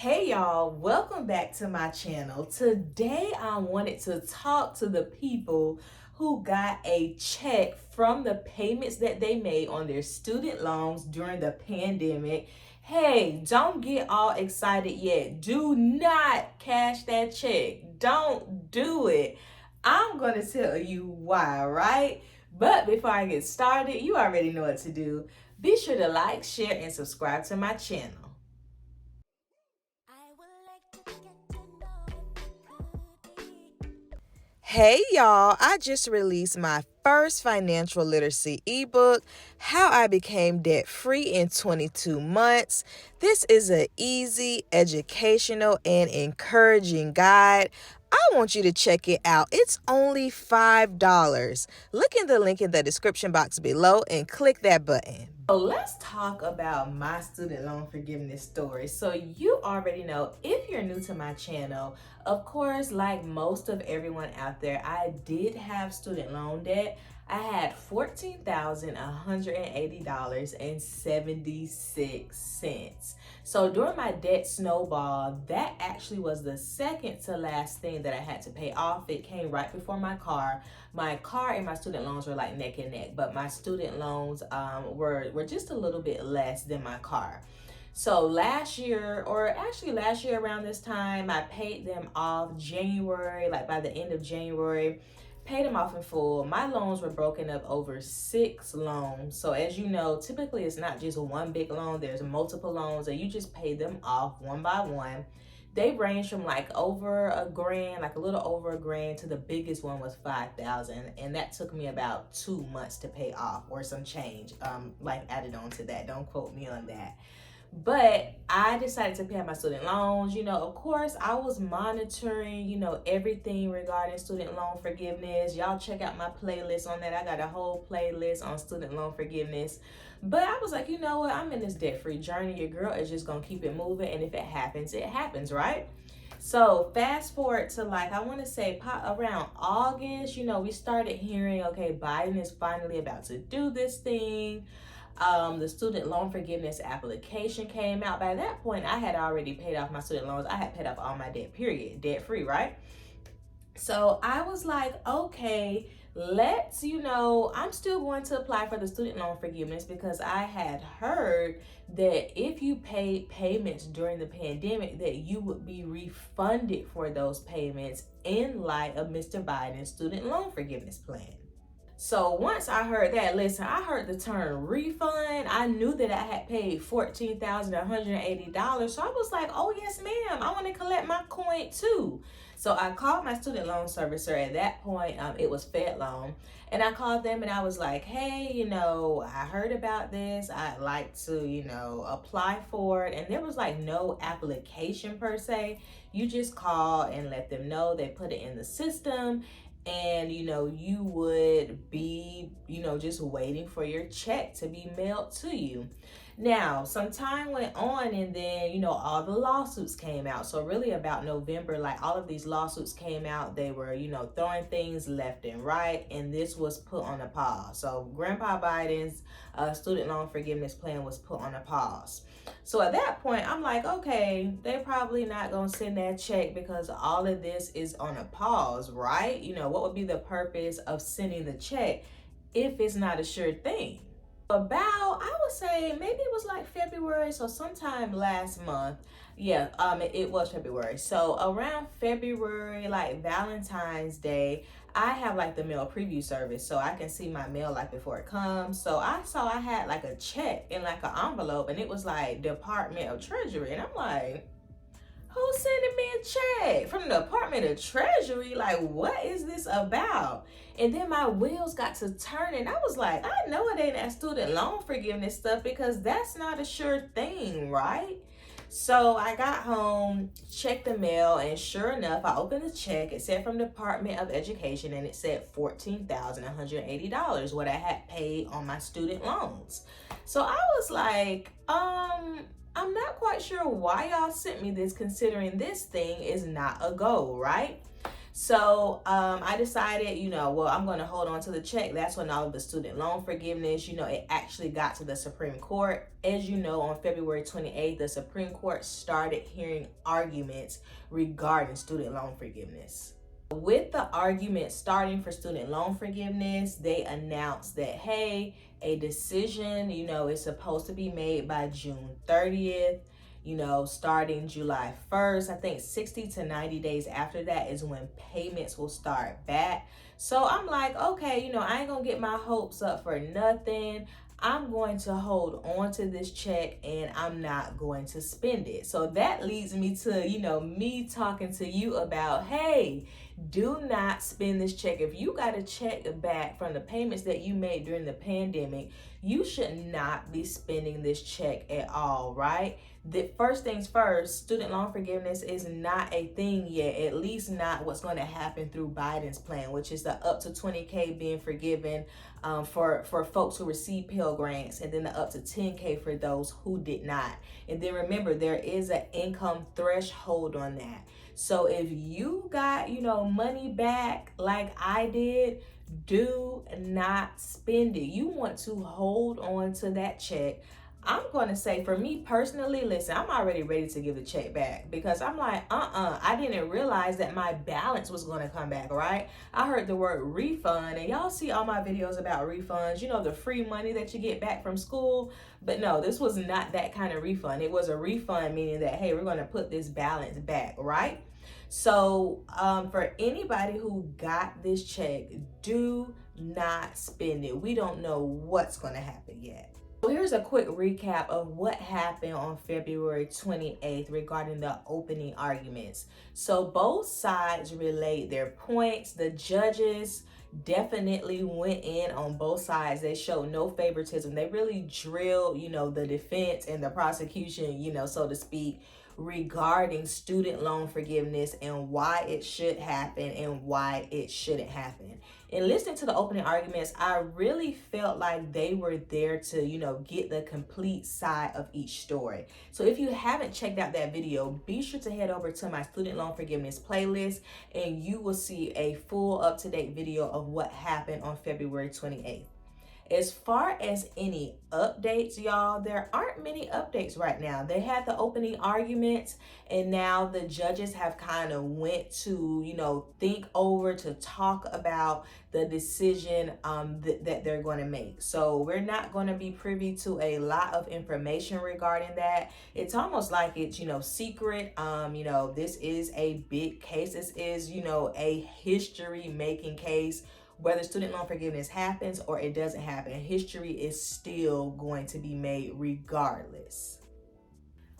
Hey y'all, welcome back to my channel. Today I wanted to talk to the people who got a check from the payments that they made on their student loans during the pandemic. Hey, don't get all excited yet. Do not cash that check. Don't do it. I'm going to tell you why, right? But before I get started, you already know what to do. Be sure to like, share, and subscribe to my channel. Hey y'all, I just released my first financial literacy ebook, How I Became Debt Free in 22 Months. This is an easy, educational, and encouraging guide. I want you to check it out. It's only $5. Look in the link in the description box below and click that button. So let's talk about my student loan forgiveness story. So you already know, if you're new to my channel, of course, like most of everyone out there, I did have student loan debt. I had $14,180.76. So during my debt snowball, that actually was the second to last thing that I had to pay off. It came right before my car. My car and my student loans were like neck and neck, but my student loans were just a little bit less than my car. So last year around this time, I paid them off January, like by the end of January, paid them off in full. My loans were broken up over 6 loans. So as you know, typically it's not just one big loan, there's multiple loans, and you just pay them off one by one. They range from like over a grand, like a little over a grand, to the biggest one was 5,000, and that took me about 2 months to pay off, or some change, like added on to that. Don't quote me on that. But I decided to pay my student loans. Of course, I was monitoring, everything regarding student loan forgiveness. Y'all check out my playlist on that. I got a whole playlist on student loan forgiveness. But I was like, you know what? I'm in this debt-free journey. Your girl is just going to keep it moving. And if it happens, right? So fast forward to, like, I want to say around August, we started hearing, okay, Biden is finally about to do this thing. The student loan forgiveness application came out. By that point, I had already paid off my student loans. I had paid off all my debt, period, debt free, right? So I was like, okay, I'm still going to apply for the student loan forgiveness, because I had heard that if you paid payments during the pandemic, that you would be refunded for those payments in light of Mr. Biden's student loan forgiveness plan. So once I heard that, listen, I heard the term refund. I knew that I had paid $14,180. So I was like, oh, yes, ma'am, I want to collect my coin too. So I called my student loan servicer. At that point, it was Fed Loan. And I called them and I was like, hey, I heard about this. I'd like to, apply for it. And there was like no application per se. You just call and let them know. They put it in the system. And you would be just waiting for your check to be mailed to you. Now some time went on, and then all the lawsuits came out. So really about November, like, all of these lawsuits came out. They were throwing things left and right, and this was put on a pause. So Grandpa Biden's student loan forgiveness plan was put on a pause. So at that point, I'm like, okay, they're probably not going to send that check because all of this is on a pause, right? What would be the purpose of sending the check if it's not a sure thing? I would say maybe it was like February, so sometime last month. Yeah, it was February. So around February, like Valentine's Day, I have like the mail preview service, so I can see my mail like before it comes. So I saw I had like a check in like an envelope, and it was like Department of Treasury, and I'm like, who's sending me a check from the Department of Treasury? Like, what is this about? And then my wheels got to turning. I was like, I know it ain't that student loan forgiveness stuff, because that's not a sure thing, right? So I got home, checked the mail, and sure enough, I opened the check. It said from Department of Education, and it said $14,180, what I had paid on my student loans. So I was like, I'm not quite sure why y'all sent me this, considering this thing is not a go, right? So I decided, well, I'm going to hold on to the check. That's when all of the student loan forgiveness, it actually got to the Supreme Court. As you know, on February 28th, the Supreme Court started hearing arguments regarding student loan forgiveness. With the argument starting for student loan forgiveness, they announced that, hey, a decision, is supposed to be made by June 30th. Starting July 1st, I think 60 to 90 days after that is when payments will start back. So I'm like, okay, I ain't gonna get my hopes up for nothing. I'm going to hold on to this check and I'm not going to spend it. So that leads me to, me talking to you about, hey, do not spend this check. If you got a check back from the payments that you made during the pandemic, you should not be spending this check at all, right? The first things first, student loan forgiveness is not a thing yet, at least not what's going to happen through Biden's plan, which is the up to $20K being forgiven for folks who receive Pell Grants, and then the up to $10K for those who did not. And then remember, there is an income threshold on that. So if you got, money back like I did, do not spend it. You want to hold on to that check. I'm going to say, for me personally, listen, I'm already ready to give the check back because I'm like, I didn't realize that my balance was going to come back, right? I heard the word refund, and y'all see all my videos about refunds, the free money that you get back from school. But no, this was not that kind of refund. It was a refund, meaning that, hey, we're going to put this balance back, right? So for anybody who got this check, do not spend it. We don't know what's going to happen yet. So here's a quick recap of what happened on February 28th regarding the opening arguments. So both sides relayed their points. The judges definitely went in on both sides. They showed no favoritism. They really drilled, the defense and the prosecution, so to speak, regarding student loan forgiveness and why it should happen and why it shouldn't happen. And listening to the opening arguments, I really felt like they were there to, get the complete side of each story. So if you haven't checked out that video, be sure to head over to my student loan forgiveness playlist and you will see a full up-to-date video of what happened on February 28th. As far as any updates, y'all, there aren't many updates right now. They had the opening arguments, and now the judges have kind of went to, think over, to talk about the decision that they're going to make. So we're not going to be privy to a lot of information regarding that. It's almost like it's, secret. This is a big case. This is, a history-making case. Whether student loan forgiveness happens or it doesn't happen, history is still going to be made regardless.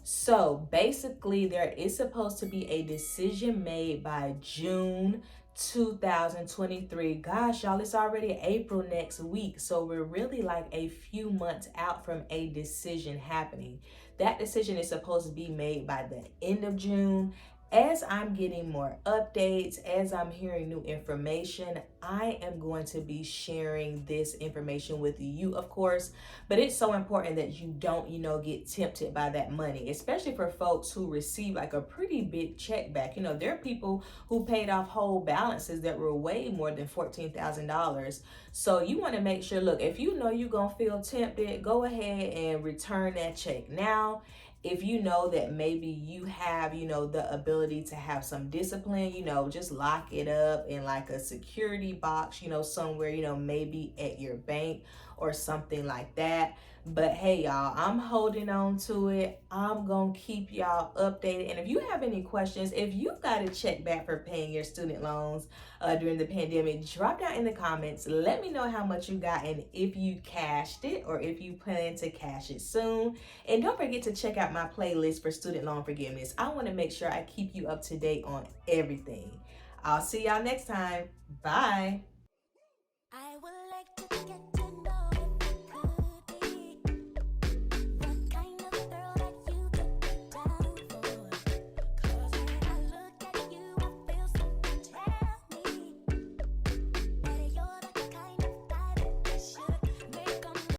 So basically, there is supposed to be a decision made by June 2023. Gosh, y'all, it's already April next week. So we're really like a few months out from a decision happening. That decision is supposed to be made by the end of June. As I'm getting more updates, as I'm hearing new information, I am going to be sharing this information with you, of course. But it's so important that you don't, get tempted by that money, especially for folks who receive like a pretty big check back. There are people who paid off whole balances that were way more than $14,000. So you want to make sure, look, if you know you're going to feel tempted, go ahead and return that check now. If you know that maybe you have, the ability to have some discipline, just lock it up in like a security box, somewhere, maybe at your bank or something like that. But hey, y'all, I'm holding on to it. I'm going to keep y'all updated. And if you have any questions, if you got a check back for paying your student loans during the pandemic, drop down in the comments. Let me know how much you got and if you cashed it or if you plan to cash it soon. And don't forget to check out my playlist for student loan forgiveness. I want to make sure I keep you up to date on everything. I'll see y'all next time. Bye.